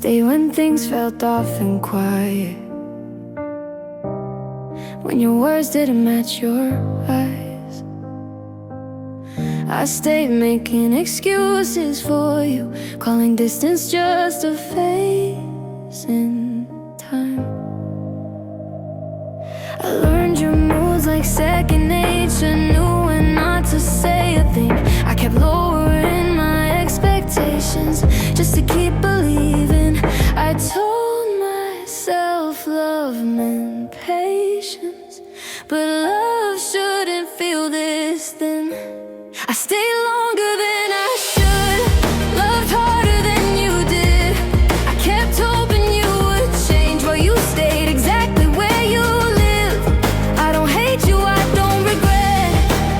stayed when things felt off and quiet, when your words didn't match your eyes. I stayed making excuses for you, calling distance just a phase in time. I learned your moods like second nature, knew when not to say a thing. I kept lowering my expectations just to keep believing. I told myself love meant patience, but love shouldn't feel this thin. I stayed longer than I should, loved harder than you did. I kept hoping you would change, but you stayed exactly where you live. I don't hate you, I don't regret,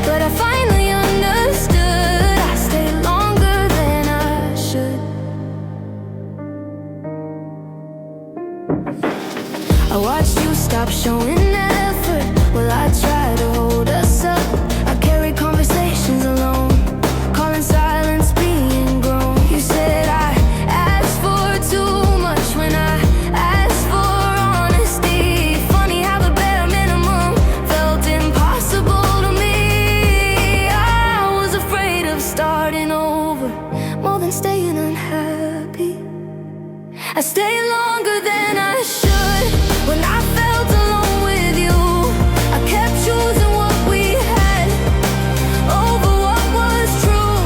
but I finally understood. I stayed longer than I should. I watched you stop showing effort while I tried to hold us up. I carried conversations alone, calling silence being grown. You said I asked for too much when I asked for honesty. Funny how the bare minimum felt impossible to me. I was afraid of starting over more than staying unhappy. I stayed longer than I should when I felt alone with you. I kept choosing what we had over what was true.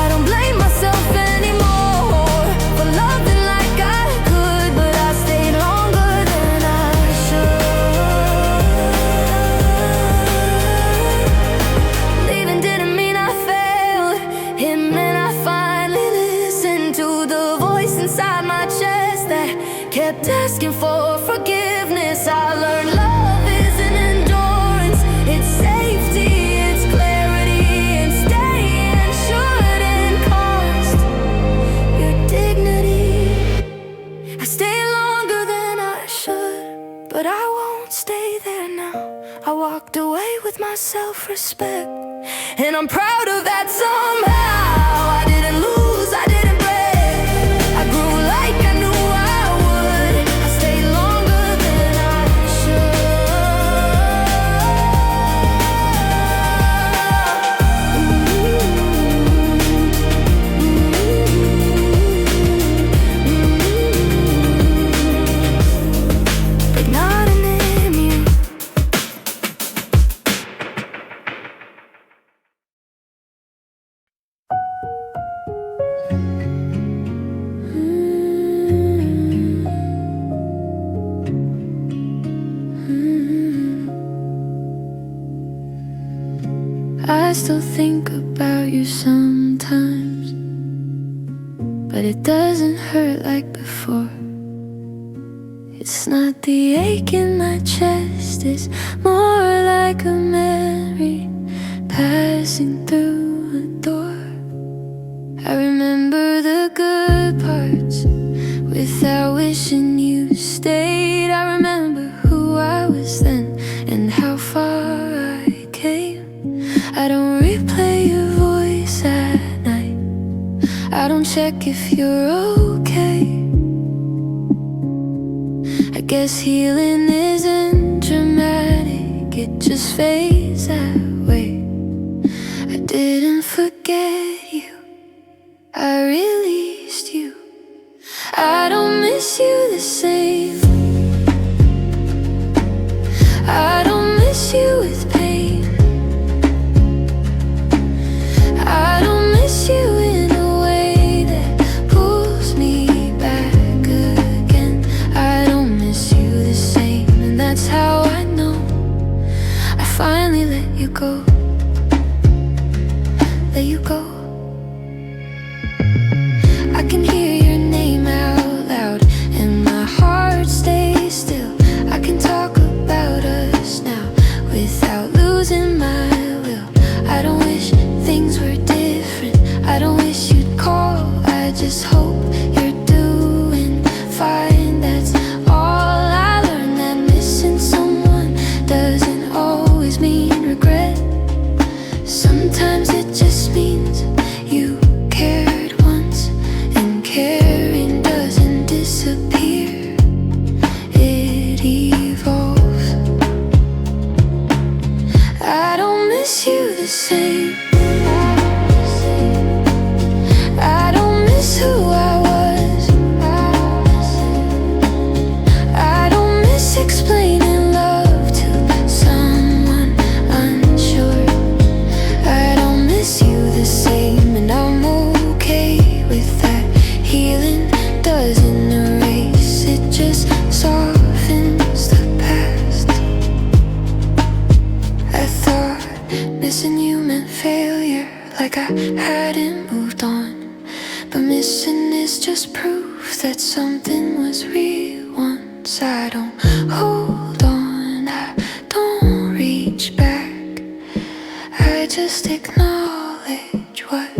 I don't blame myself anymore for loving like I could, but I stayed longer than I should. Leaving didn't mean I failed, it meant I finally listened to the voice inside my chest that kept asking for forgiveness. I learned love isn't endurance, it's safety, it's clarity, and staying shouldn't cost your dignity. I stayed longer than I should, but I won't stay there now. I walked away with my self-respect, and I'm proud of that somehow. I didn't lose, I didn't break, I grew like I knew I would. I stayed longer than I should. But not an immune. I still think about you sometimes, but it doesn't hurt like before. It's not the ache in my chest, it's more like a memory passing through a door. I remember the good parts without wishing you stayed. I remember who I was then and how far I came. I don't replay your voice at night, I don't check if you're okay. I guess healing isn't dramatic, it just fades that way. I didn't forget you, I released you. I don't miss you the same, I don't miss you with pain. I don't miss you in a way that pulls me back again. I don't miss you the same, and that's how I know I finally let you go. Let you go. I can hear your name out loud and my heart stays still. I can talk about us now without losing my will. I don't wish things were different, I don't wish you'd call, I just hope you're doing fine. That's all I learned, that missing someone doesn't always mean regret. like I hadn't moved on. But missing is just proof that something was real once. I don't hold on, I don't reach back, I just acknowledge what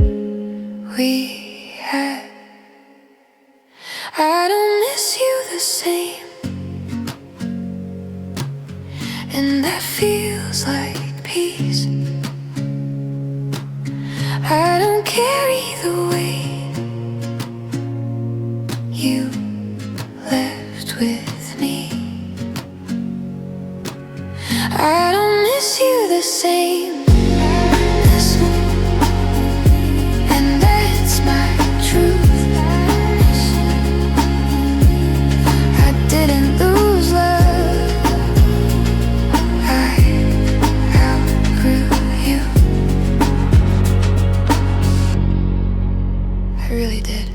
we had. I don't miss you the same, and that feels like peace. I don't carry the weight you left with me. I don't miss you the same, and that's my truth. I didn't lose love, I outgrew you. I really did.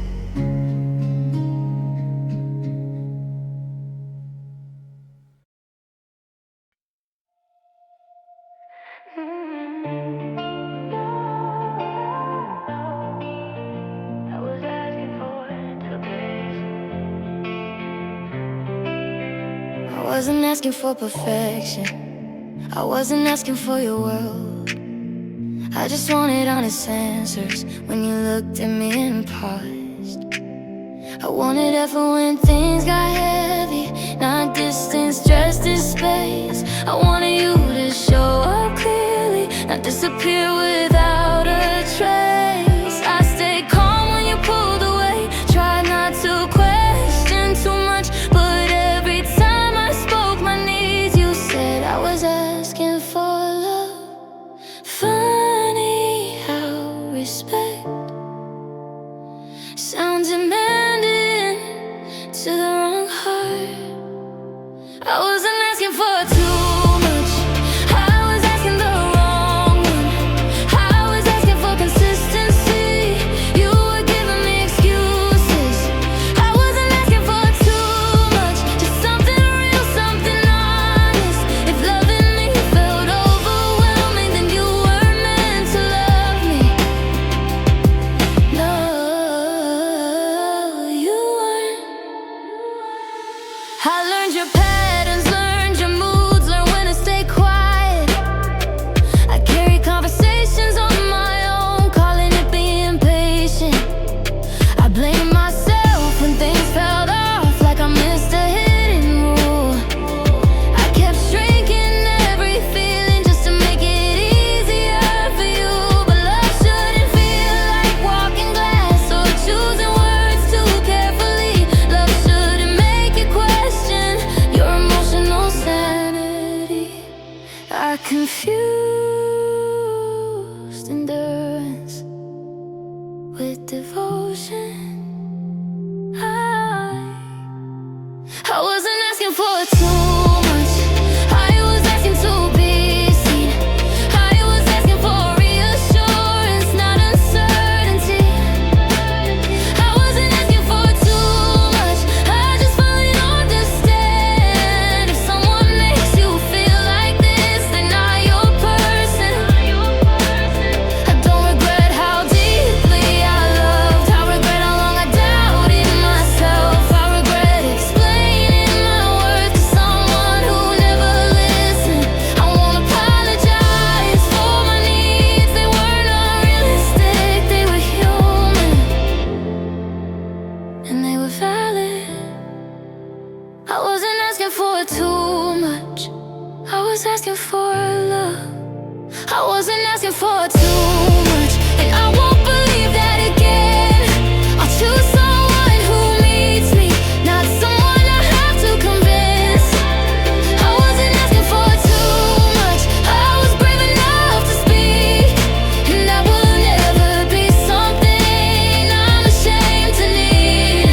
I wasn't asking for perfection, I wasn't asking for your world. I just wanted honest answers when you looked at me and paused. I wanted effort when things got heavy, not distance dressed as space. I wanted you to show up clearly, not disappear without a trace. I stayed calm when you pulled away, tried not to question too much, but every time I spoke my needs, you said I was asking for love. Funny how respect sounds demanding to the wrong heart. I wasn't asking for too much, I was asking the wrong one. I was asking for consistency, you were giving me excuses. I wasn't asking for too much, just something real, something honest. If loving me felt overwhelming, then you weren't meant to love me. No, you weren't. I learned your patterns, learned your moods, learned when to stay quiet. I carry conversations on my own, calling it being patient. I blame myself when things felt off, like I missed a hidden rule. I kept shrinking every feeling just to make it easier for you. But love shouldn't feel like walking glass or choosing words too carefully. Love shouldn't make you question your emotional sanity. I confused endurance with devotion. I wasn't asking for too much, I was asking to be seen. I was asking for reassurance, not uncertainty. I wasn't asking for too much, I just finally understand. If someone makes you feel like this, they're not your person. I don't regret how deeply I loved, I regret how long I doubted myself. I regret explaining my worth to someone who never listened. I won't apologize for my needs, they weren't unrealistic, they were human, and they were valid. I wasn't asking for too much, I was asking for love. I wasn't asking for too much, and I won't believe that again. I'll choose someone who meets me, not someone I have to convince. I wasn't asking for too much, I was brave enough to speak, and that will never be something I'm ashamed to need.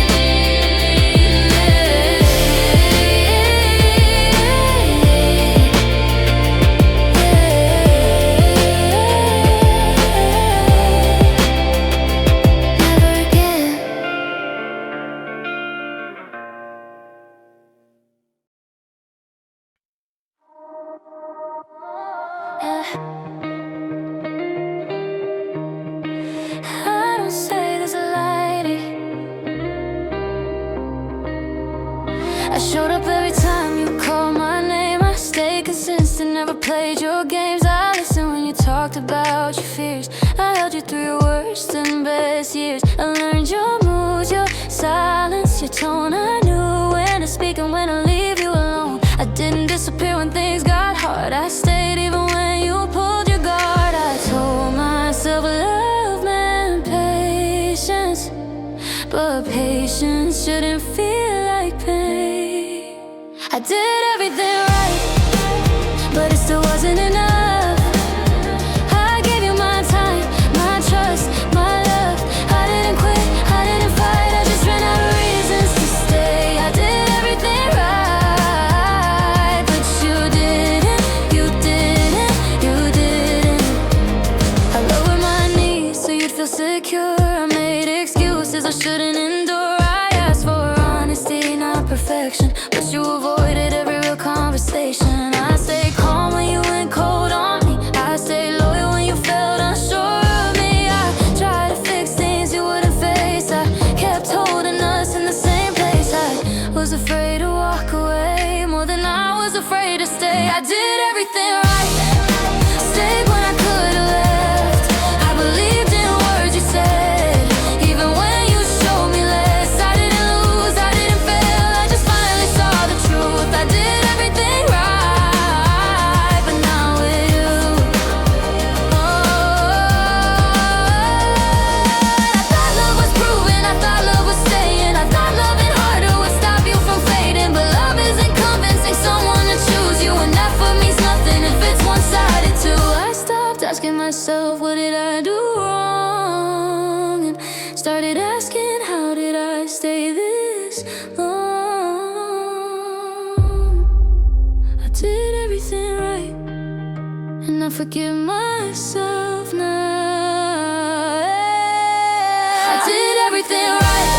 played your games, I listened when you talked about your fears. I held you through your worst and best years. I learned your moods, your silence, your tone. I knew when to speak and when to leave you alone. I didn't disappear when things got hard. I stayed even when you pulled your guard. I told myself love meant patience, but patience shouldn't feel like pain. I did everything right, but it still wasn't enough. I gave you my time, my trust, my love. I didn't quit, I didn't fight, I just ran out of reasons to stay. I did everything right, but you didn't. I lowered my knees so you'd feel secure. I made excuses I shouldn't endure. I asked for honesty, not perfection, but you avoided every real conversation. I stayed calm when you went cold on me. I stayed loyal when you felt unsure of me. I tried to fix things you wouldn't face. I kept holding us in the same place. I was afraid to walk away more than I was afraid to stay. I did everything right, stayed when I could have left. I believed in words you said, even when you showed me less. I didn't lose, I didn't fail, I just finally saw the truth. I did everything right, but not with you. Oh, I thought love was proven, I thought love was staying. I thought loving harder would stop you from fading, but love isn't convincing someone to choose you, and effort means nothing if it's one-sided too. I stopped asking myself, what did I do wrong? And started asking, how did I stay this long? I did everything right, and I forgive myself now. I did everything right,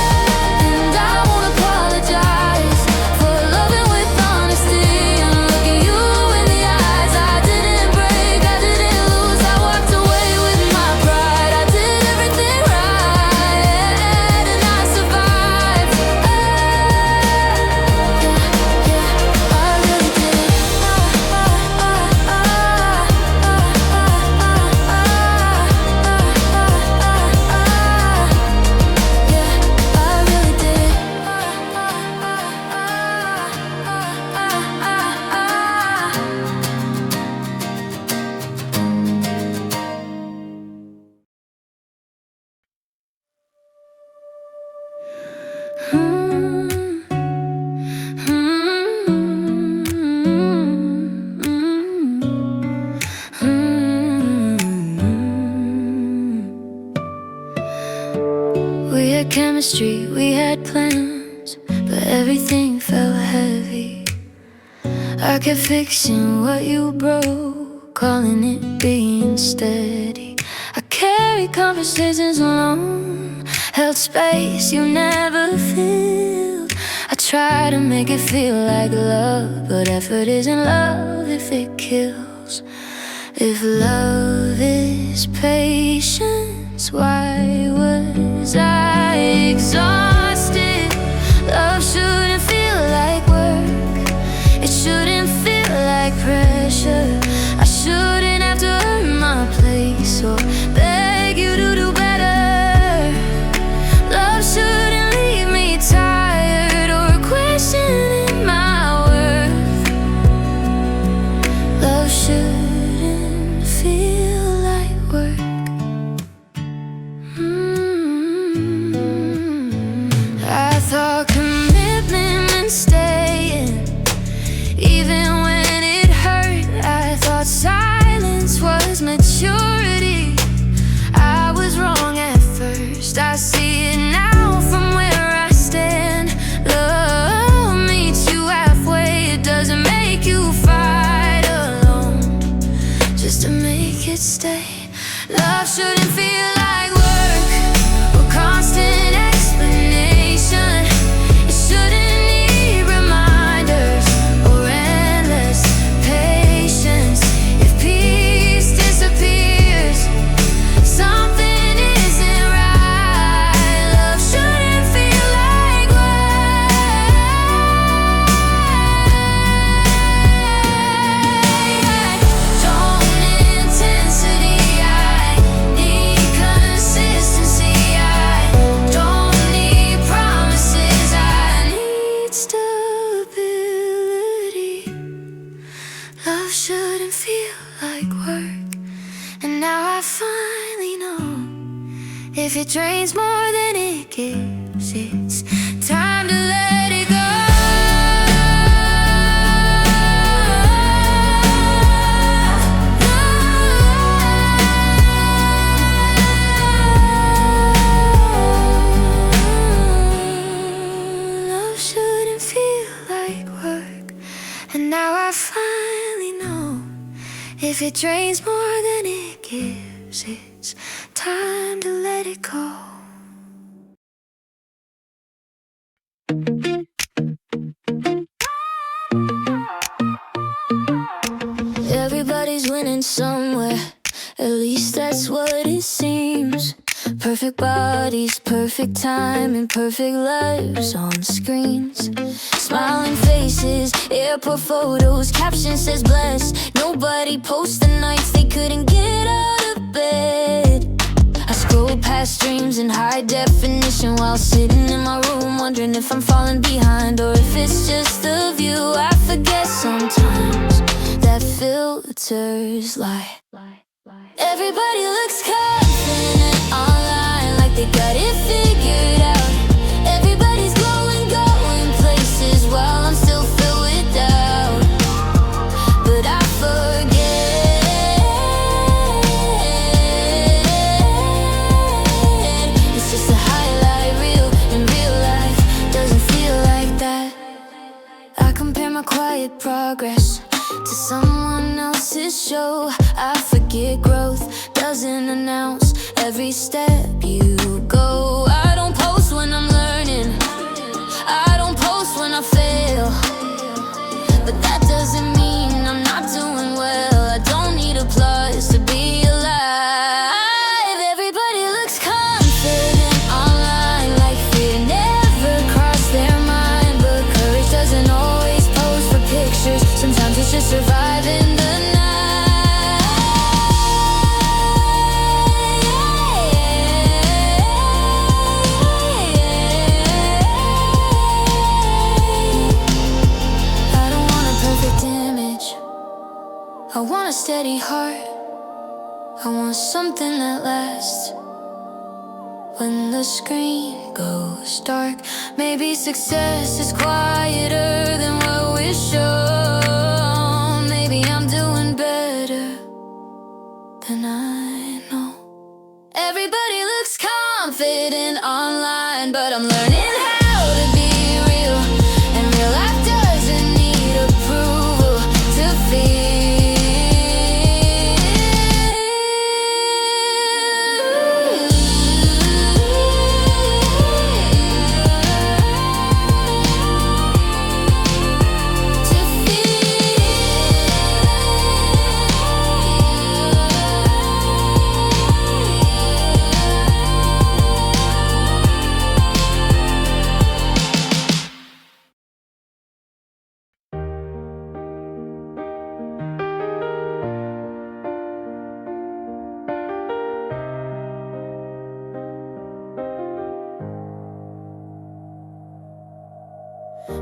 and I won't apologize for loving with honesty and looking you in the eyes. I didn't break, I didn't lose, I walked away with my pride. I did everything right, and I survived. I really did. We had chemistry, we had plans, but everything felt heavy. I kept fixing what you broke, calling it being steady. I carried conversations alone, held space you never filled. I tried to make it feel like love, but effort isn't love if it kills. If love is patience, why was I exhausted? Love shouldn't feel like work, it shouldn't feel like pressure. I shouldn't have to earn my place or beg you to do better. Love shouldn't leave me tired or questioning my worth. Love shouldn't feel like work. it drains more than it gives, it's time to let it go. Love shouldn't feel like work, and now I finally know. If it drains more than it gives, it's time to let it go. Everybody's winning somewhere, at least that's what it seems. Perfect bodies, perfect time, and perfect lives on screens. Smiling faces, airport photos, caption says blessed. Nobody posts the nights they couldn't get out of bed. I scroll past dreams in high definition while sitting in my room, wondering if I'm falling behind or if it's just the view. I forget sometimes that filters lie. Everybody looks confident online, like they got it figured out. Everybody's glowing, going places while I'm still filled with doubt. But I forget, it's just a highlight reel, and real life doesn't feel like that. I compare my quiet progress to someone else's show. I forget growth doesn't announce every step you go. I don't post when I'm learning, I don't post when I fail, but that doesn't mean I'm not doing well. I don't need applause to be alive. Everybody looks confident online, like fear never crossed their mind. But courage doesn't always pose for pictures, sometimes it's just surviving the night. I want a steady heart, I want something that lasts. When the screen goes dark, maybe success is quieter than what we're shown. Maybe I'm doing better than I know. Everybody looks confident online, but I'm learning how to be real, and real life doesn't need approval to feel.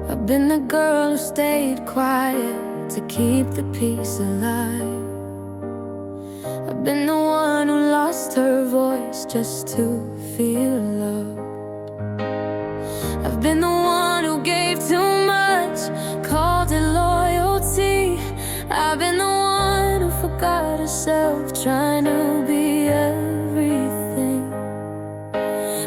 I've been the girl who stayed quiet to keep the peace alive. I've been the one who lost her voice just to feel love. I've been the one who gave too much, called it loyalty. I've been the one who forgot herself, trying to be everything.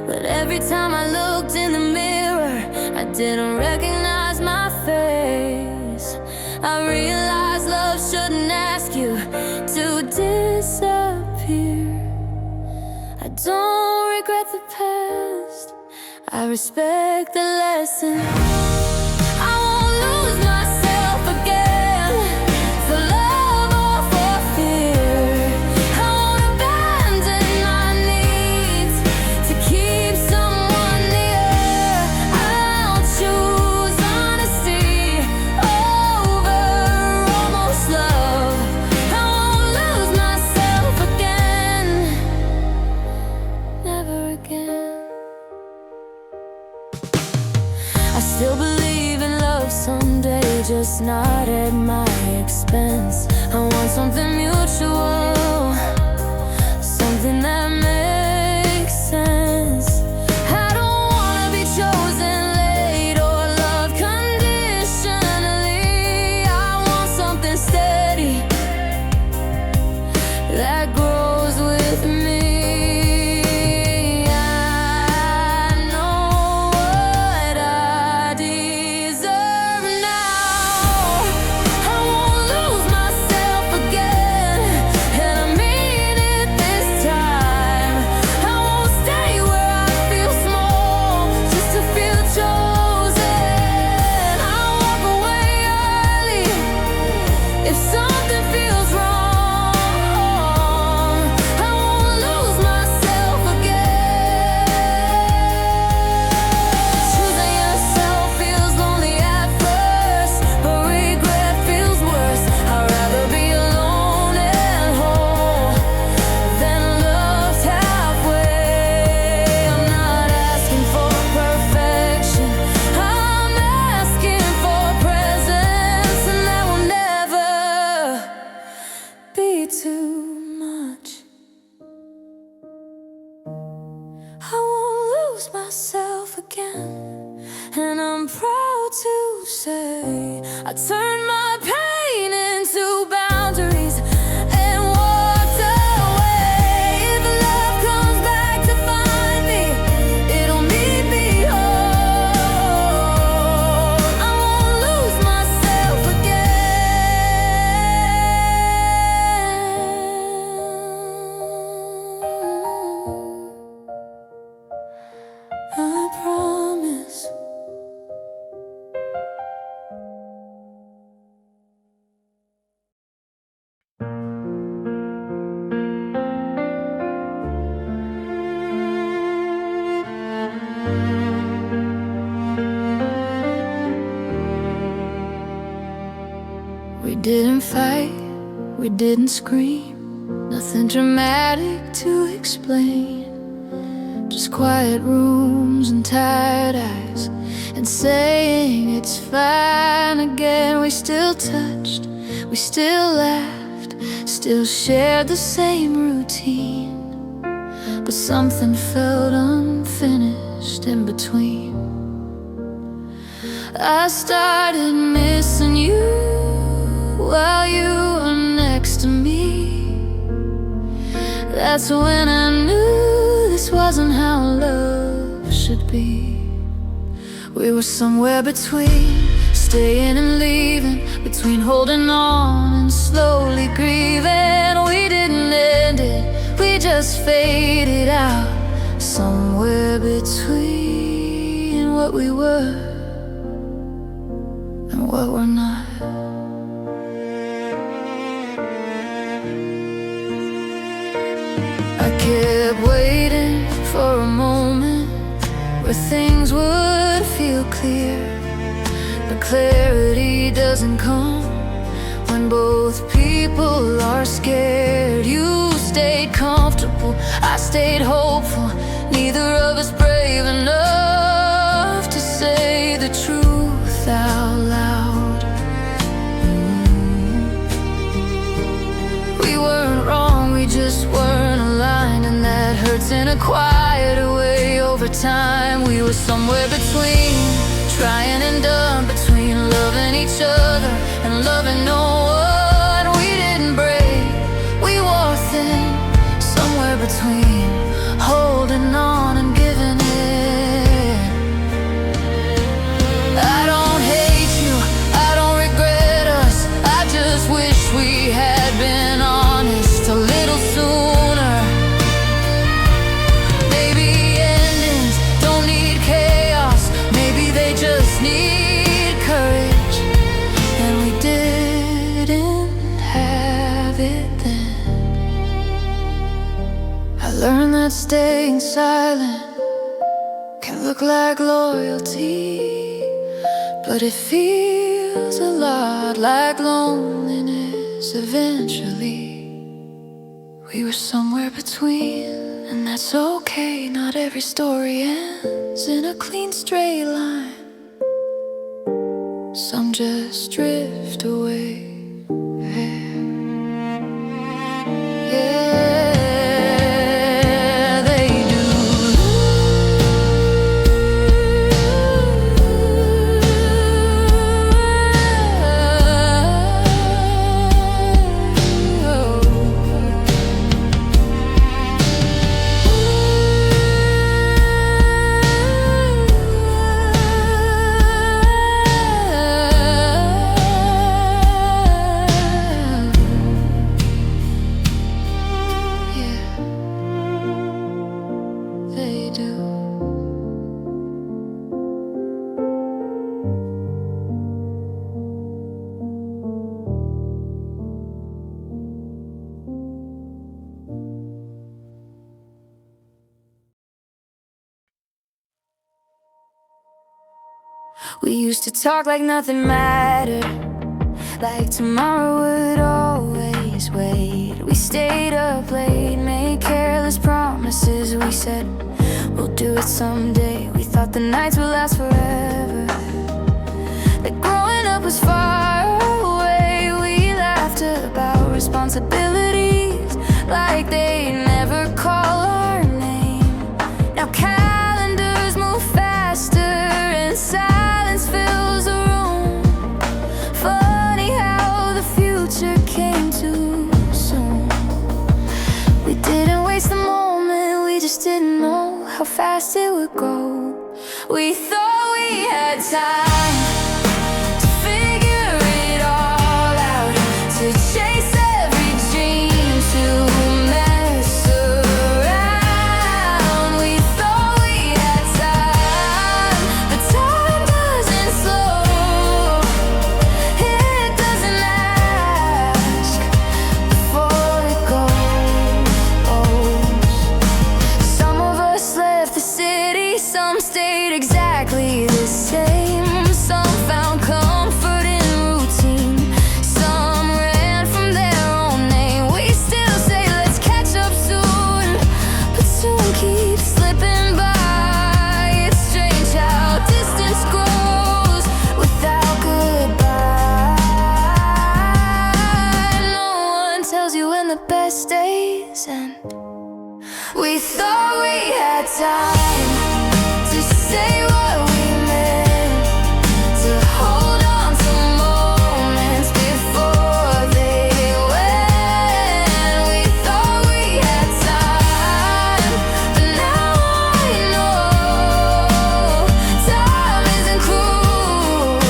But every time I looked in the mirror, I didn't recognize my face. I realized love shouldn't ask you to disappear. I don't regret the past, I respect the lesson. I won't lose myself again for love or for fear. I won't abandon my needs to keep someone near. I'll choose honesty over almost love. I won't lose myself again, never again. I still believe in love someday, just not at my expense. I want something mutual, something that makes sense. And I'm proud to say I turned my pain into boundaries and walked away. If love comes back to find me, it'll meet me home. I won't lose myself again. I promise. We didn't fight, we didn't scream, nothing dramatic to explain. Just quiet rooms and tired eyes, and saying it's fine again. We still touched, we still laughed, still shared the same routine. But something felt unfinished in between. I started missing you while you were next to me. That's when I knew this wasn't how love should be. We were somewhere between staying and leaving, between holding on and slowly grieving. We didn't end it, we just faded out. Somewhere between what we were and what we're not. I kept waiting for a moment where things would feel clear. But clarity doesn't come when both people are scared. You stayed comfortable, I stayed hopeful. Neither of us brave enough to say the truth out loud. We weren't wrong, we just weren't aligned, and that hurts in a quieter way over time. We were somewhere between, trying and done, between loving each other and loving no one. We didn't break, we wore thin, somewhere between holding on and giving in. I don't hate you, I don't regret us, I just wish we had been honest a little sooner. Maybe endings don't need chaos, maybe they just need courage. And we didn't have it then. I learned that staying silent can look like loyalty, but it feels a lot like loneliness eventually. We were somewhere between, and that's okay. Not every story ends in a clean straight line. Some just drift away. Yeah, they do. We used to talk like nothing mattered, like tomorrow would always wait. We stayed up late, made careless promises. We said we'll do it someday. We thought the nights would last forever, that growing up was far away. We laughed about responsibilities like they'd never call our name. Now calendars move faster inside. how fast it would go. We thought we had time to figure it all out, to chase every dream, to mess around. We thought we had time, but time doesn't slow. It doesn't ask before it goes. Some of us left the city, some stayed exactly the same. Some found comfort in routine, some ran from their own name. We still say let's catch up soon, but soon keeps slipping by. It's strange how distance grows without goodbye. No one tells you when the best days end. We thought we had time to say what we meant, to hold on to moments before they went. We thought we had time, but now I know time isn't cruel,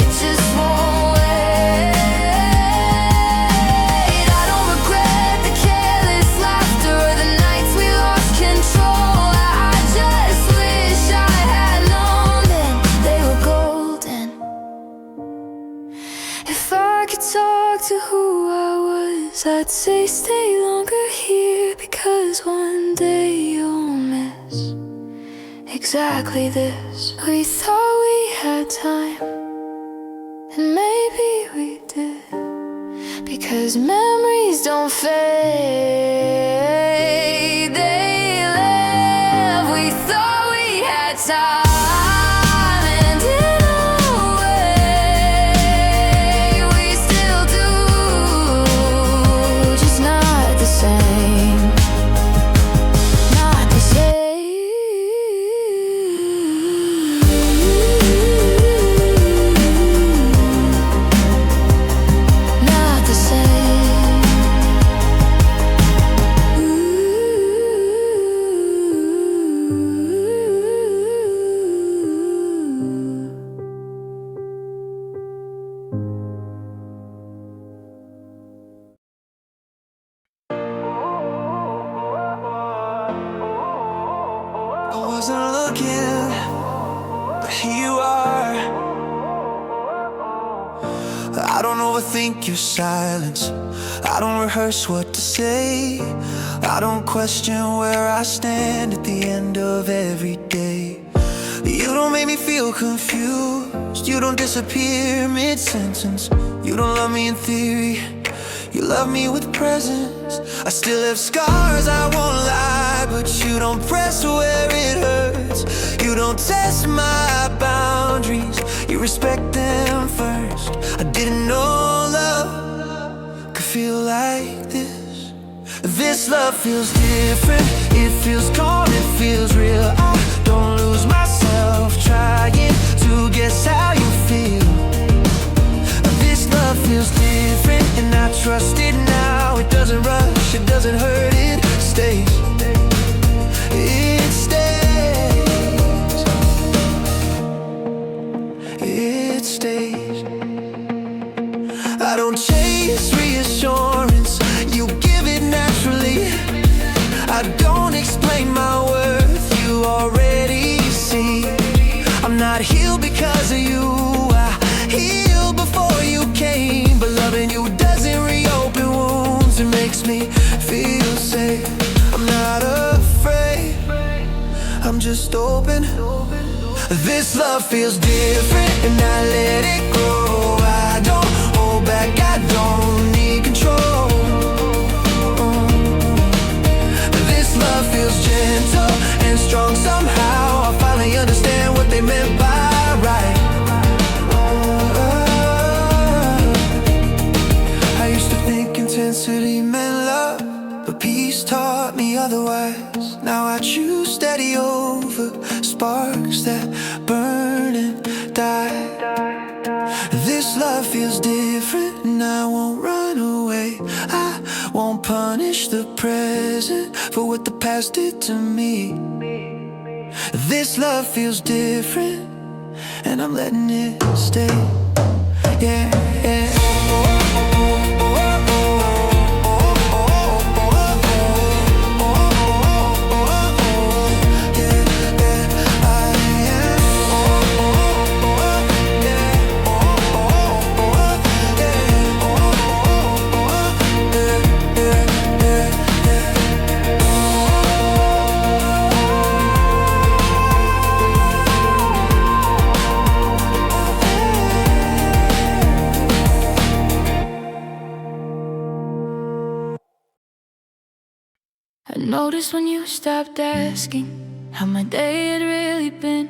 it just won't wait. I don't regret the careless laughter or the nights we lost control. I just wish I had known then they were golden. If I could talk to who I was, I'd say stay longer here, because one day you'll miss exactly this. We thought we had time, and maybe we did, because memories don't fade, they live. We thought we had time, and in a way we still do, just not the same, not the same. Not the same. I wasn't looking, but here you are. I don't overthink your silence, I don't rehearse what to say. I don't question where I stand at the end of every day. You don't make me feel confused, you don't disappear mid-sentence. You don't love me in theory, you love me with presence. I still have scars, I won't lie, but you don't press where it hurts. You don't test my boundaries, you respect them first. I didn't know love could feel like this. This love feels different, it feels calm, it feels real. I don't lose myself trying to guess how you feel. This love feels different, and I trust it now. It doesn't rush, it doesn't hurt, it stays. It stays. It stays. I don't chase reassurance, you give it naturally. I don't explain my worth, you already see. I'm not healed because of you, I healed before you came. But loving you doesn't reopen wounds, it makes me feel safe. I'm not afraid, I'm just open. This love feels different, and I let it go. I don't hold back, I don't need control. This love feels gentle and strong somehow. I finally understand what they meant by right. I used to think intensity meant love, but peace taught me otherwise. Now I choose steady over sparks that burn and die. This love feels different, and I won't run away. away. I won't punish the present for what the past did to me. This love feels different, and I'm letting it stay. Yeah, yeah. I noticed when you stopped asking how my day had really been.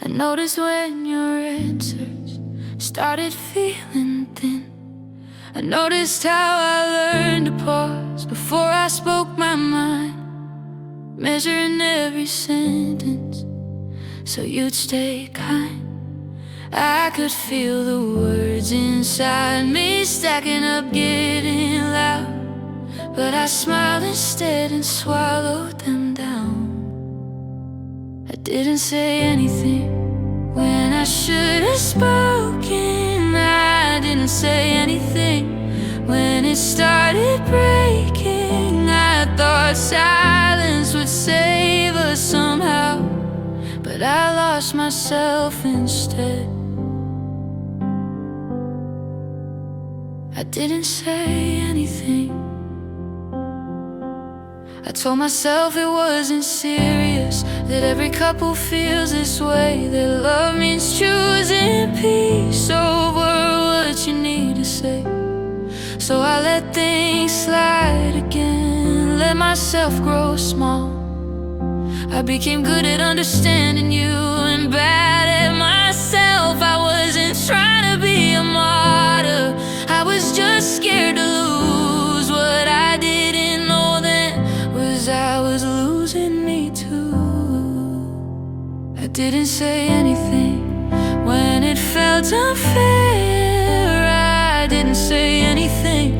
I noticed when your answers started feeling thin. I noticed how I learned to pause before I spoke my mind, measuring every sentence so you'd stay kind. I could feel the words inside me stacking up, getting loud, but I smiled instead and swallowed them down. I didn't say anything when I should have spoken. I didn't say anything when it started breaking. I thought silence would save us somehow, but I lost myself instead. I didn't say anything. I told myself it wasn't serious, that every couple feels this way, that love means choosing peace over what you need to say. So I let things slide again, let myself grow small. I became good at understanding you and bad at myself. I wasn't trying to be a martyr, I was just scared to lose what I didn't know then was I was losing me too. I didn't say anything when it felt unfair. I didn't say anything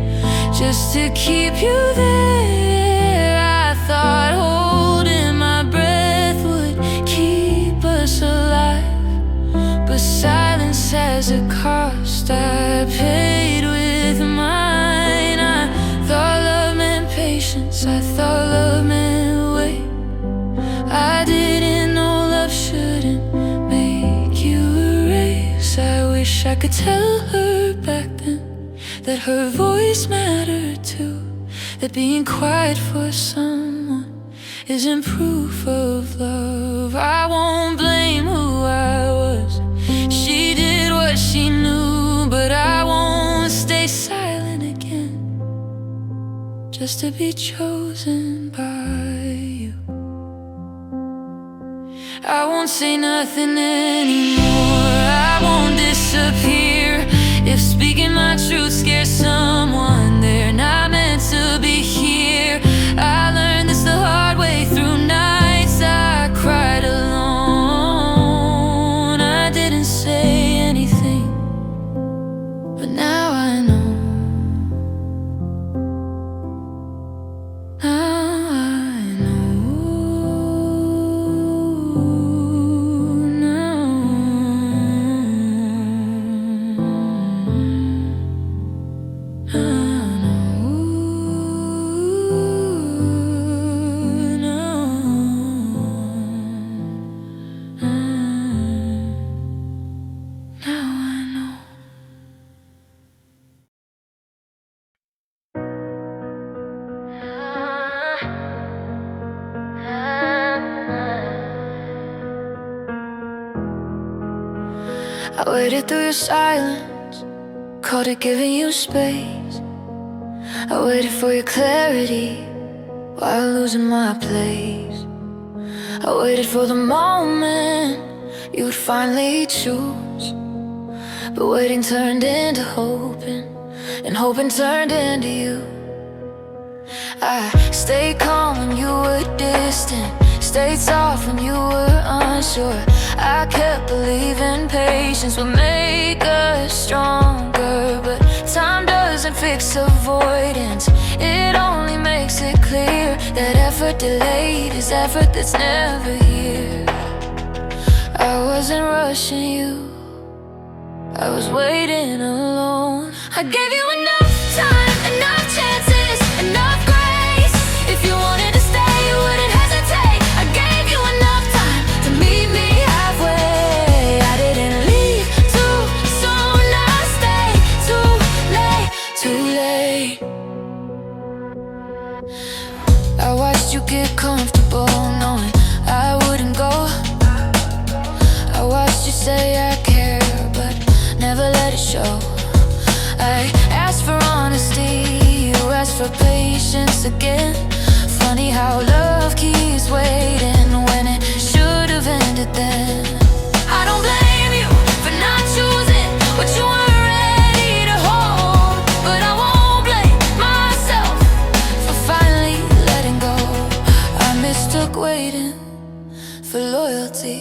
just to keep you there. I thought holding my breath would keep us alive, but silence has a cost I paid with mine. I thought love meant patience, I thought love meant wait. I didn't know love shouldn't make you erase. I wish I could tell her back then that her voice mattered too, that being quiet for someone isn't proof of love. I won't blame who I was, she did what she knew, but I won't stay silent again just to be chosen by you. I won't say nothing anymore, I won't disappear. If speaking my truth scares someone, they're not meant to be here. I learned this the hard way through nights I cried alone. I didn't say anything, but now I know. Now I know. I waited through your silence, called it giving you space. I waited for your clarity while losing my place. I waited for the moment you would finally choose, but waiting turned into hoping, and hoping turned into you. I stayed calm when you were distant, stayed soft when you were unsure. I kept believing patience would make us stronger, but time doesn't fix avoidance. It only makes it clear that effort delayed is effort that's never here. I wasn't rushing you, I was waiting alone. I gave you enough time, enough chances, enough grace. If you wanted to stay, you wouldn't hesitate. I gave you enough time to meet me halfway. I didn't leave too soon, I stayed too late, too late. I watched you get comfortable knowing I wouldn't go. I watched you say I care, but never let it show. I asked for honesty, you asked for patience again. Funny how love keeps waiting when it should have ended then. I don't blame you for not choosing what you weren't ready to hold, but I won't blame myself for finally letting go. I mistook waiting for loyalty.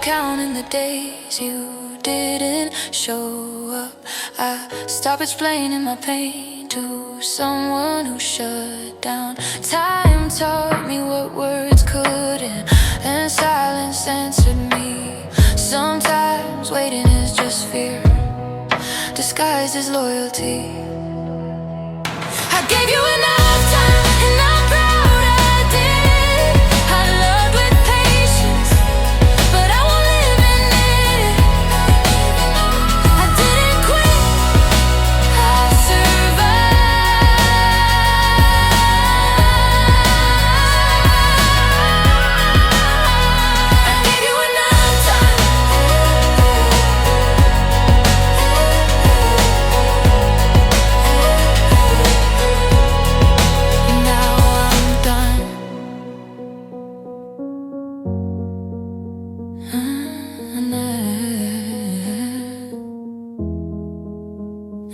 Counting the days you didn't show up. I stopped explaining my pain to someone who shut down. Time taught me what words couldn't, and silence answered me. Sometimes waiting is just fear disguised as loyalty. I gave you enough time, and I'm proud I did. I loved with patience, but I won't live in it. I didn't quit, I survived. I gave you enough time, and now I'm done.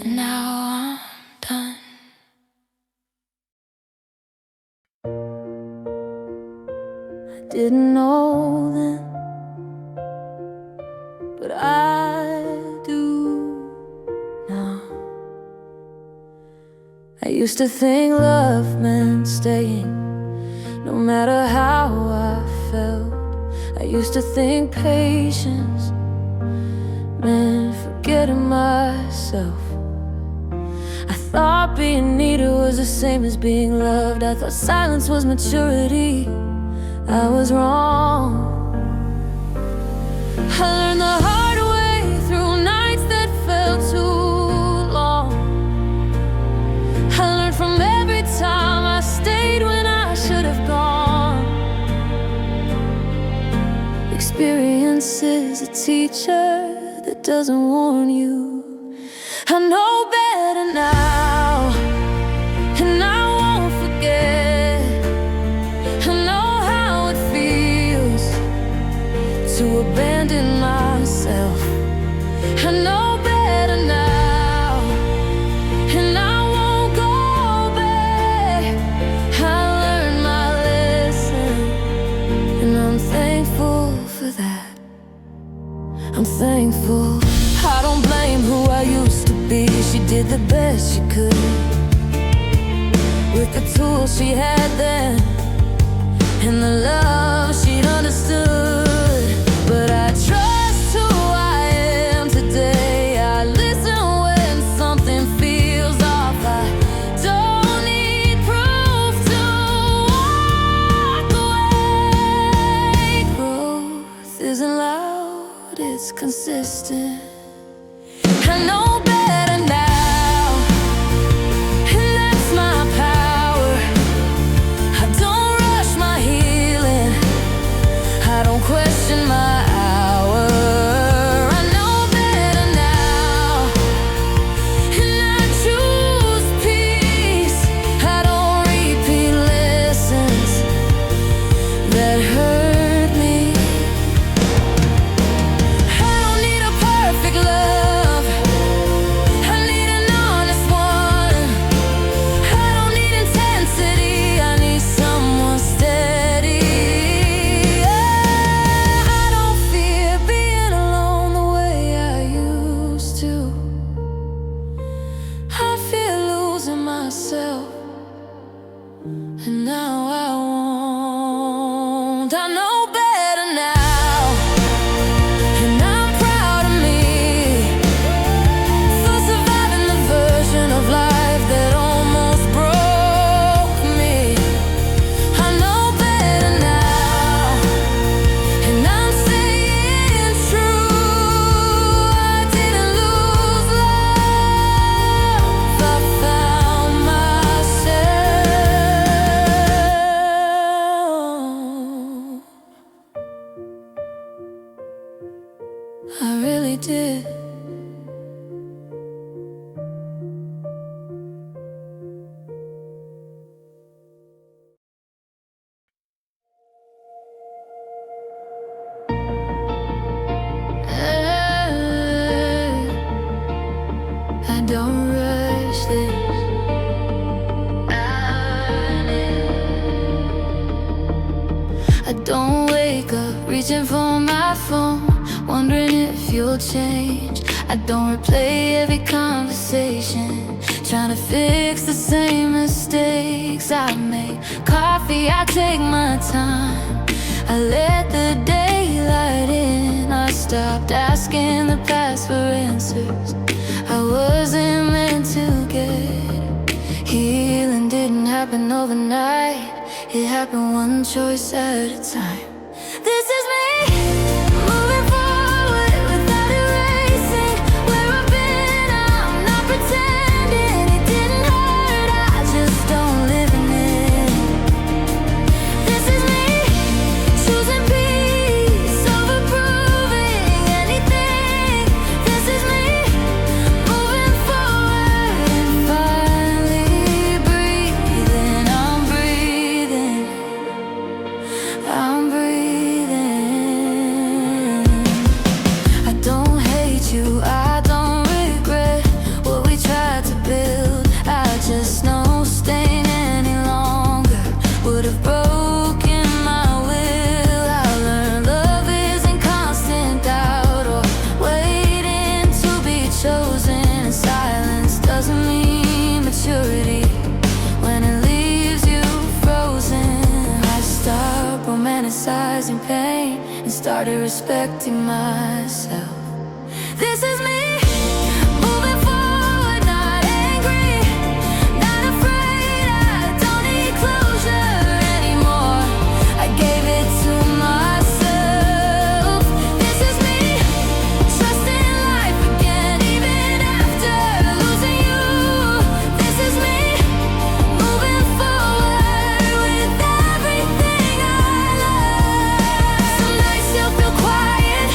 And now I'm done. I didn't know then, but I do now. I used to think love meant staying, no matter how I felt. I used to think patience meant forgetting myself. I thought being needed was the same as being loved. I thought silence was maturity. I was wrong. I learned the hard way through nights that felt too long. I learned from every time I stayed when I should have gone. Experience is a teacher that doesn't warn you. I know better now, and I won't forget. I know how it feels to abandon myself. I know better now, and I won't go back. I learned my lesson, and I'm thankful for that. I'm thankful. I don't blame who I used to be. She did the best she could with the tools she had then and the love she'd understood. But I trust who I am today. I listen when something feels off. I don't need proof to walk away. Growth isn't loud, it's consistent. I know better now, and that's my power. I don't rush my healing, I don't question my hour. I know better now, and I choose peace. I don't repeat lessons that don't. I know better now, and I'm proud of me for surviving the version of life that almost broke me. I know better now, and I'm staying true. I didn't lose love, I found myself. I really did. I don't rush this. I don't wake up reaching for my phone, wondering if you'll change. I don't replay every conversation, trying to fix the same mistakes I make. Coffee, I take my time, I let the daylight in. I stopped asking the past for answers I wasn't meant to get. Healing didn't happen overnight, it happened one choice at a time. This is me, moving forward without erasing where I've been. I'm not pretending it didn't hurt, I just don't live in it. This is me, choosing peace over proving anything. This is me, moving forward and finally breathing. I'm breathing, I'm breathing. I don't hate you, I don't regret what we tried to build. I just know staying any longer would have broken my will. I learned love isn't constant doubt or waiting to be chosen. And silence doesn't mean maturity when it leaves you frozen. I stopped romanticizing pain and started respecting myself. This is me, moving forward, not angry, not afraid. I don't need closure anymore, I gave it to myself. This is me, trusting life again even after losing you. This is me, moving forward with everything I love. Some nights still feel quiet,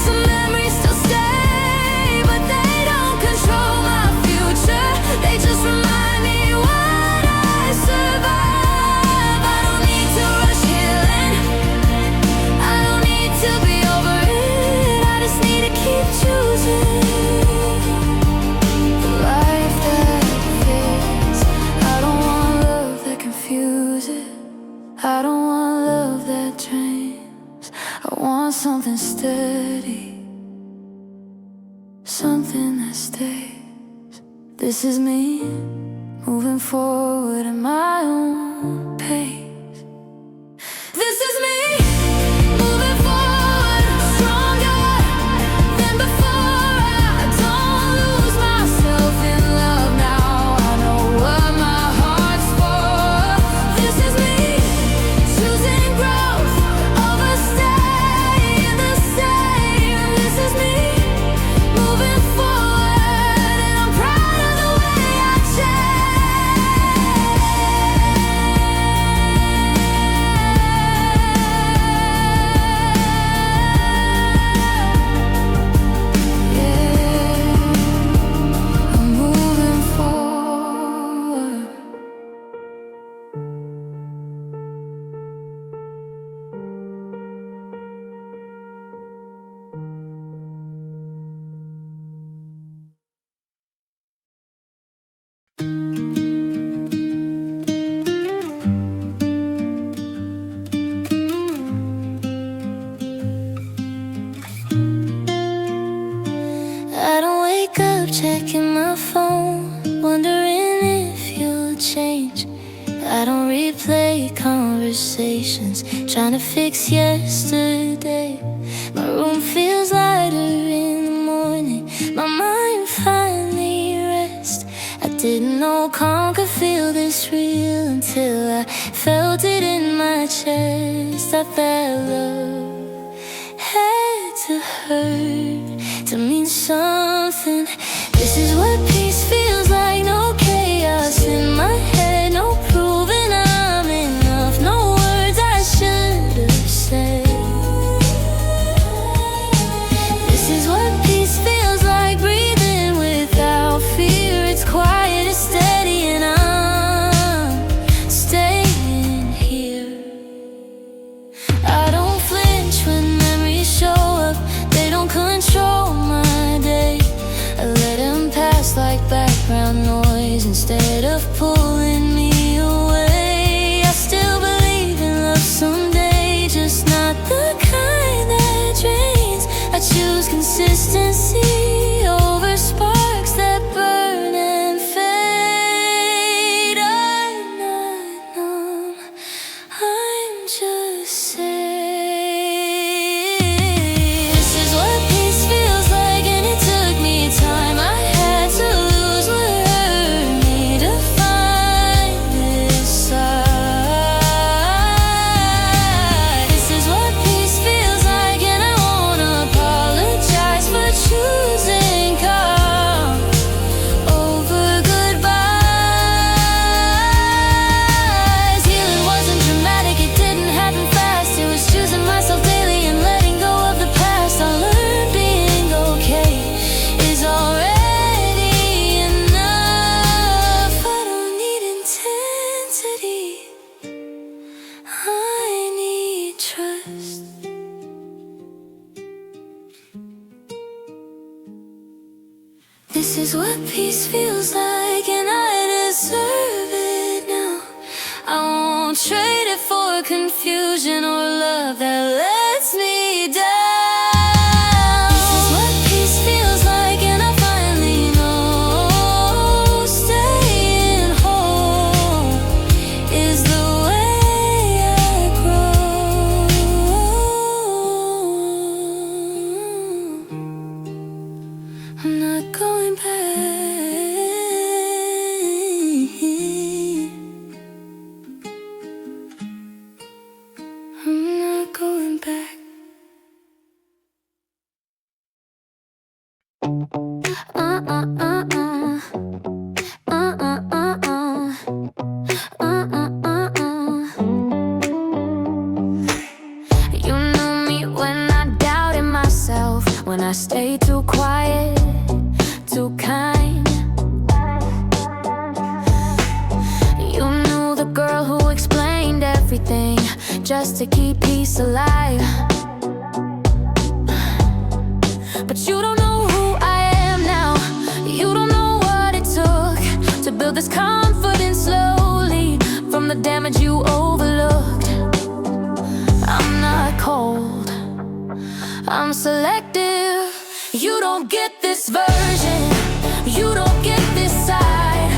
some memories still stay, but they don't control my future. They just remind me what I survived. I don't need to rush healing, I don't need to be over it. I just need to keep choosing the life that fits. I don't want love that confuses, I don't want love that drains. I want something steady, something that stays. This is me, moving forward at my own pace. This is me, moving forward, stronger than before. I don't lose myself in love now, I know what my heart's for. This is me, choosing growth over staying the same. This is me, moving forward, and I'm proud of the way I changed. replay conversations, trying to fix yesterday. My room feels lighter in the morning, my mind finally rests. I didn't know calm could feel this real until I felt it in my chest. I felt love had to hurt to mean something. This is what peace feels like. No chaos in my head, no proving I'm enough, no words I should have said. This is what peace feels like, breathing without fear. It's quiet, it's steady, and I'm staying here. I don't flinch when memories show up, they don't control my day. I let them pass like background noise instead of pulling me away. I still believe in love someday, just not the kind that drains. I choose consistency over sparks that burn and fade. I'm not numb, I'm just saying. This is what peace feels like, and it took me time. I had to lose what hurt me to find this side. This is what peace feels like, and I won't apologize for choosing calm over goodbyes. Healing wasn't dramatic, it didn't happen fast. It was choosing myself daily and letting go of the past. I learned being okay is already enough. I don't need intensity, I need trust. This is what peace feels like, and I deserve it now. I won't trade it for confusion or love that lets me down. This is what peace feels like, and I finally know staying whole is the way I grow. I'm not going back. I'm not going back. You knew me when I doubted myself, when I stayed too quiet, too kind. You knew the girl who explained everything just to keep peace alive. But you don't know who I am now. You don't know what it took to build this confidence slowly from the damage you overlooked. I'm not cold, I'm selective. You don't get this version, you don't get this side,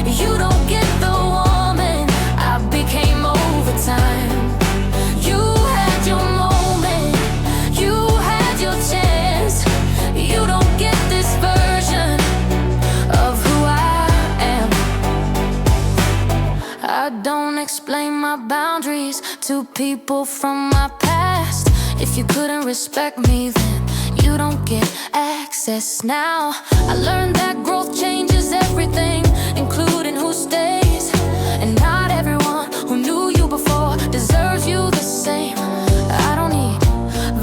you don't get the woman I became over time. You had your moment, you had your chance. You don't get this version of who I am. I don't explain my boundaries to people from my past. If you couldn't respect me then, you don't get access now. I learned that growth changes everything, including who stays. And not everyone who knew you before deserves you the same. I don't need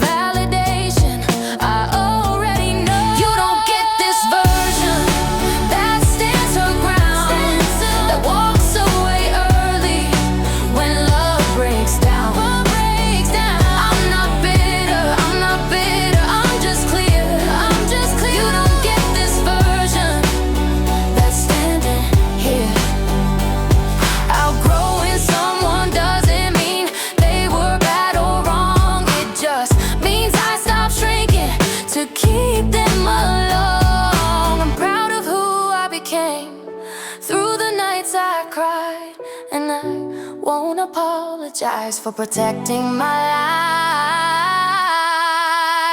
validation, I already know. You don't get this version that stands her ground, that walks away early when love breaks down. I'm not bitter, I'm not bitter, I'm just clear, I'm just clear. You don't get this version that's standing here. won't apologize for protecting my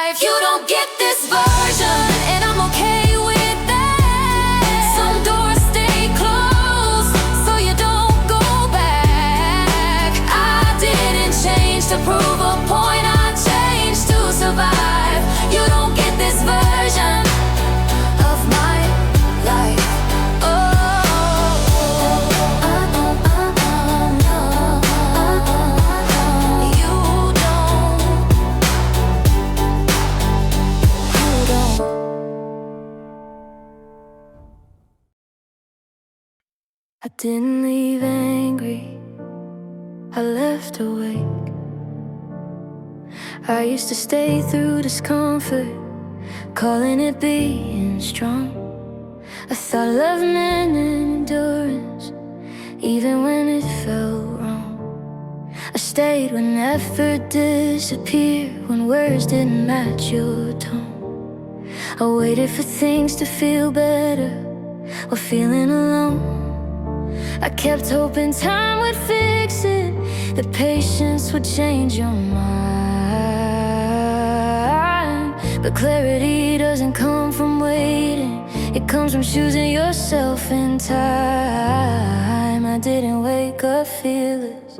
life. You don't get this version, and I'm okay with that. Some doors stay closed, so you don't go back. I didn't change to prove a point, I changed to survive. You don't get this version of my life. I didn't leave angry, I left awake. I used to stay through discomfort, calling it being strong. I thought love meant endurance, even when it felt wrong. I stayed when effort disappeared, when words didn't match your tone. I waited for things to feel better while feeling alone. I kept hoping time would fix it, that patience would change your mind. But clarity doesn't come from waiting, it comes from choosing yourself in time. I didn't wake up fearless,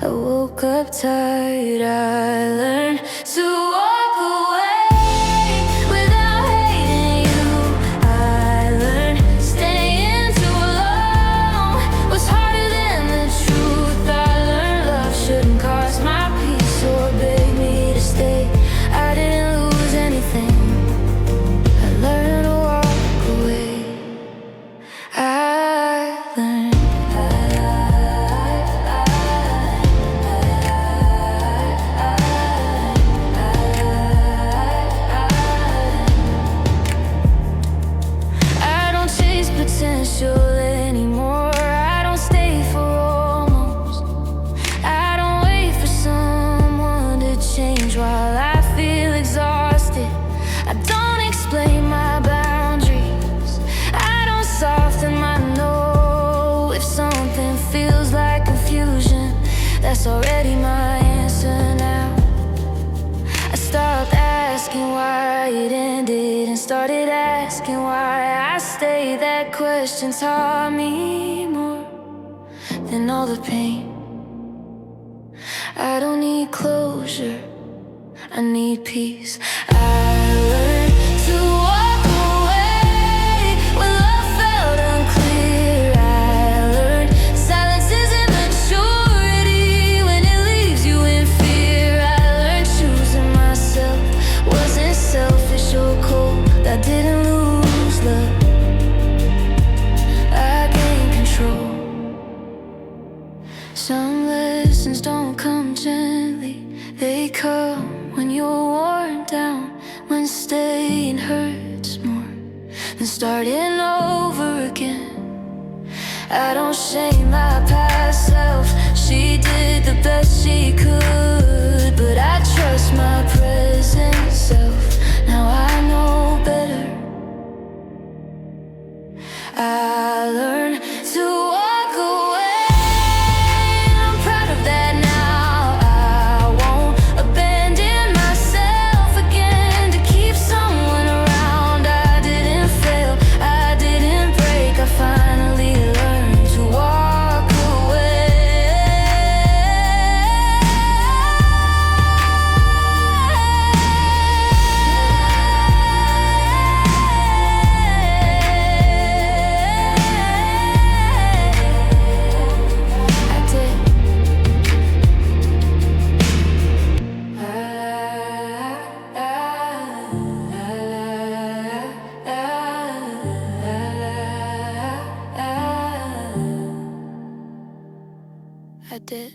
I woke up tired. I learned to walk away without hating you. I learned staying too long was harder than the truth. I learned love shouldn't cost my peace or beg me to stay. I didn't lose anything, I learned to walk away. I learned potential anymore. I don't stay for almost. I don't wait for someone to change while I feel exhausted. I don't explain my boundaries, I don't soften my no. If something feels like confusion, that's already my answer now. I stopped asking why it ended and started asking why I stayed. That question taught me more than all the pain. I don't need closure, I need peace. I learned to walk away when love felt unclear. I learned silence isn't maturity when it leaves you in fear. I learned choosing myself wasn't selfish or cold. I didn't lose love, I gained control. Some lessons don't come gently, they come when you're worn down, when staying hurts more than starting over again. I don't shame my past self, she did the best she could, but I trust my present self. Now I know better. I learned to walk away, I'm proud of that now. I won't abandon myself again to keep someone around. I didn't fail, I didn't break, I finally learned to walk away. I did.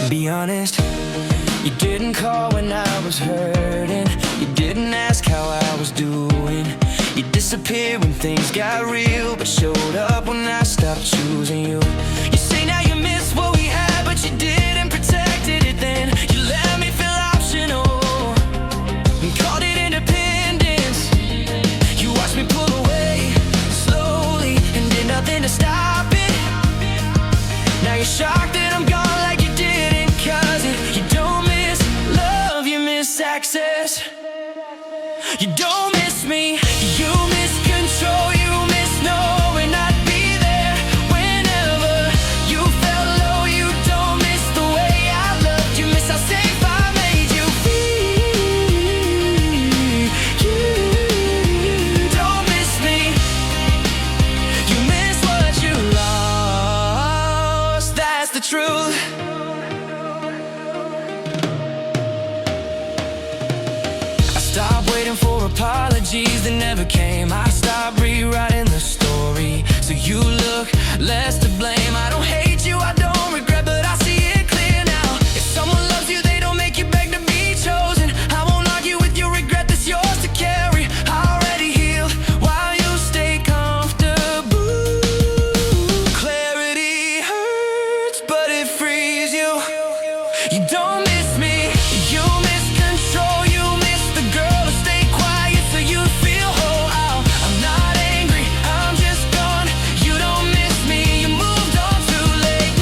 Be honest, you didn't call when I was hurting. You didn't ask how I was doing. You disappeared when things got real, but showed up when I stopped choosing you. You say now you miss what we had, but you didn't protect it then. You let me feel optional and called it independence. never came. I stopped rewriting the story, so you look less to blame. I don't hate you, I don't regret, but I see it clear now. If someone loves you, they don't make you beg to be chosen. I won't argue with your regret, that's yours to carry. I already healed while you stay comfortable. Clarity hurts, but it frees you. You don't miss me, you miss control. You miss the girl who stayed quiet so you feel whole. I'm not angry, I'm just gone. You don't miss me, you moved on too late.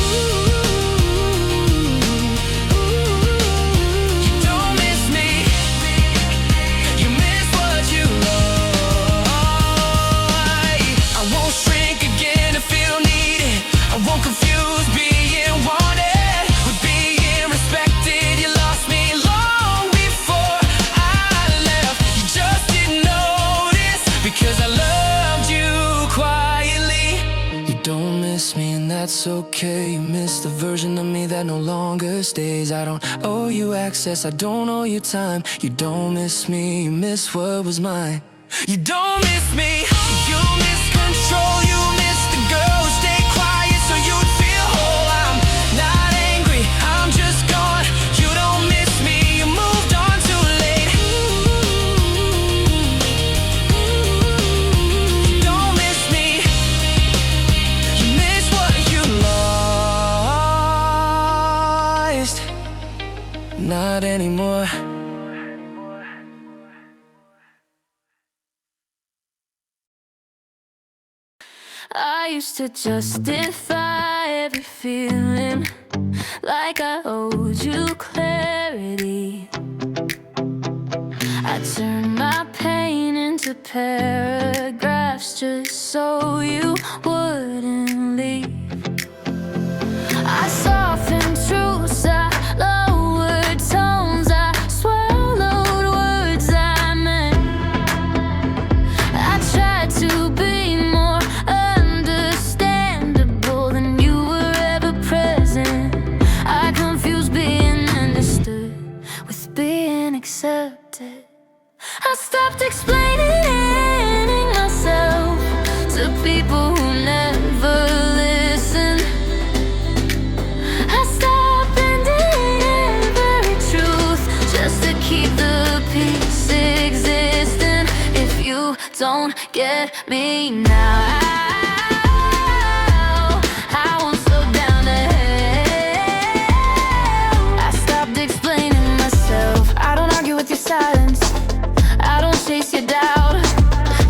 You don't miss me, you miss what you lost. I won't shrink again to feel needed. I won't confuse being wanted with being respected. You lost me long before I left. You just didn't notice because I loved you quietly. You don't miss me and that's okay. You miss the version of me that no longer stays. I don't owe you access, I don't owe you time. You don't miss me, you miss what was mine. You don't miss me, you miss control. You miss the girl who stayed quiet so you'd feel whole. I'm not angry, I'm just gone. You don't miss me, you moved on too late. You don't miss me, you miss what you lost. Not anymore. I used to justify every feeling like I owed you clarity. I turned my pain into paragraphs just so you wouldn't leave. I softened truths, I lowered tones, I swallowed words I meant. I tried to be more understandable than you were ever present. I confused being understood with being accepted. I stopped explaining myself to people who never listen. I stopped bending every truth just to keep the peace existing. If you don't get me now, I won't slow down to hell. I stopped explaining myself. I don't argue with your silence, I don't chase your doubt.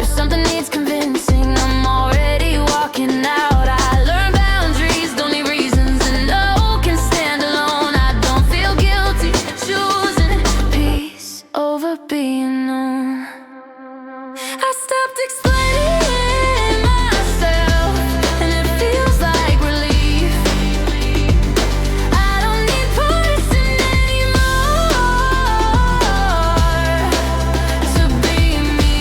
If something needs convincing, I'm already walking out. I learned boundaries, don't need reasons, and no can stand alone. I don't feel guilty choosing peace over being known. I stopped explaining myself, and it feels like relief. I don't need poison anymore to be me.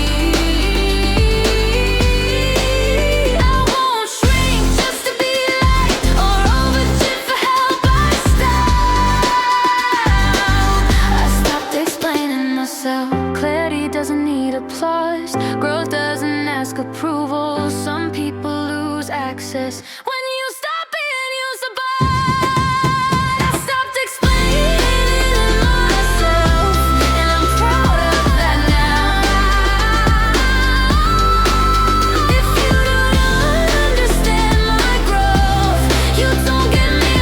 I won't shrink just to be liked or overgive for help. I stopped explaining myself. Clarity doesn't need applause, growth doesn't ask approval. Some people lose access when you stop being usable. I stopped explaining myself, and I'm proud of that now. If you don't understand my growth, you don't get me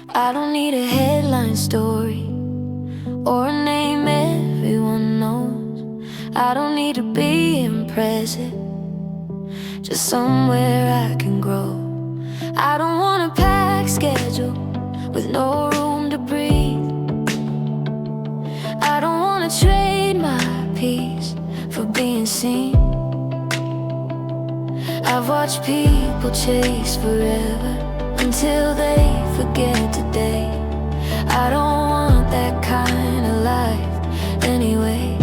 I don't need a headline story or a name everyone knows. I don't need to be impressive, just somewhere I can grow. I don't want a packed schedule with no room to breathe. seen. I've watched people chase forever until they forget today. I don't want that kind of life anyway.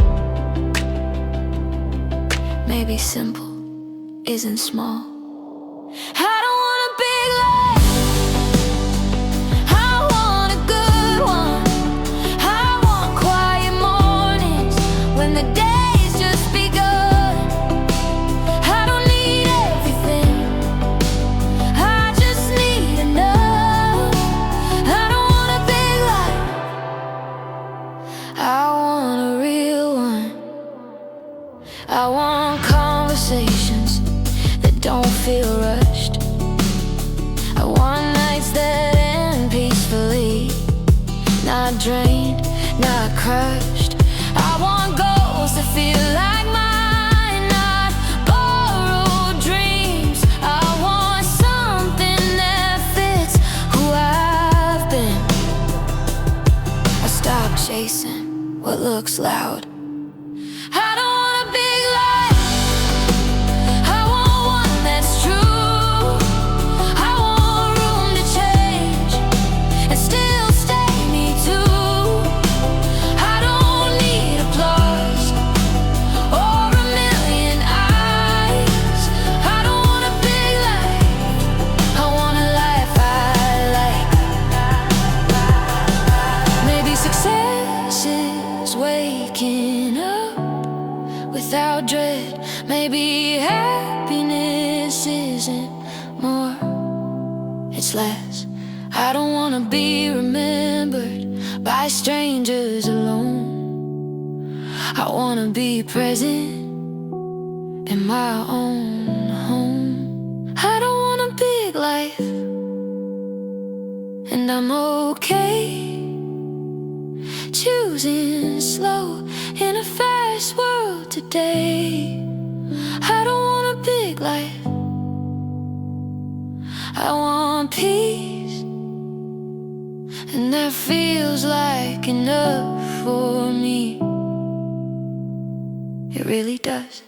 Maybe simple isn't small. I don't want a big life, I want a good one. I want quiet mornings when the day's just begun. I don't need everything, I just need enough. I don't want a big life, I want a real one. I want conversations that don't feel rushed. I want nights that end peacefully, not drained, not crushed. I want goals that feel like mine, not borrowed dreams. I want something that fits who I've been. I stopped chasing what looks loud. I don't want a big life, I want one that's true. I want room to change and still stay me too. I don't need applause or a million eyes. I don't want a big life, I want a life I like. Maybe success is waking up without dread. Maybe happiness isn't more, it's less. I don't wanna be remembered by strangers alone. I wanna be present in my own home. I don't want a big life, and I'm okay choosing slow in a fast world today. I don't want a big life, I want peace, and that feels like enough for me. It really does.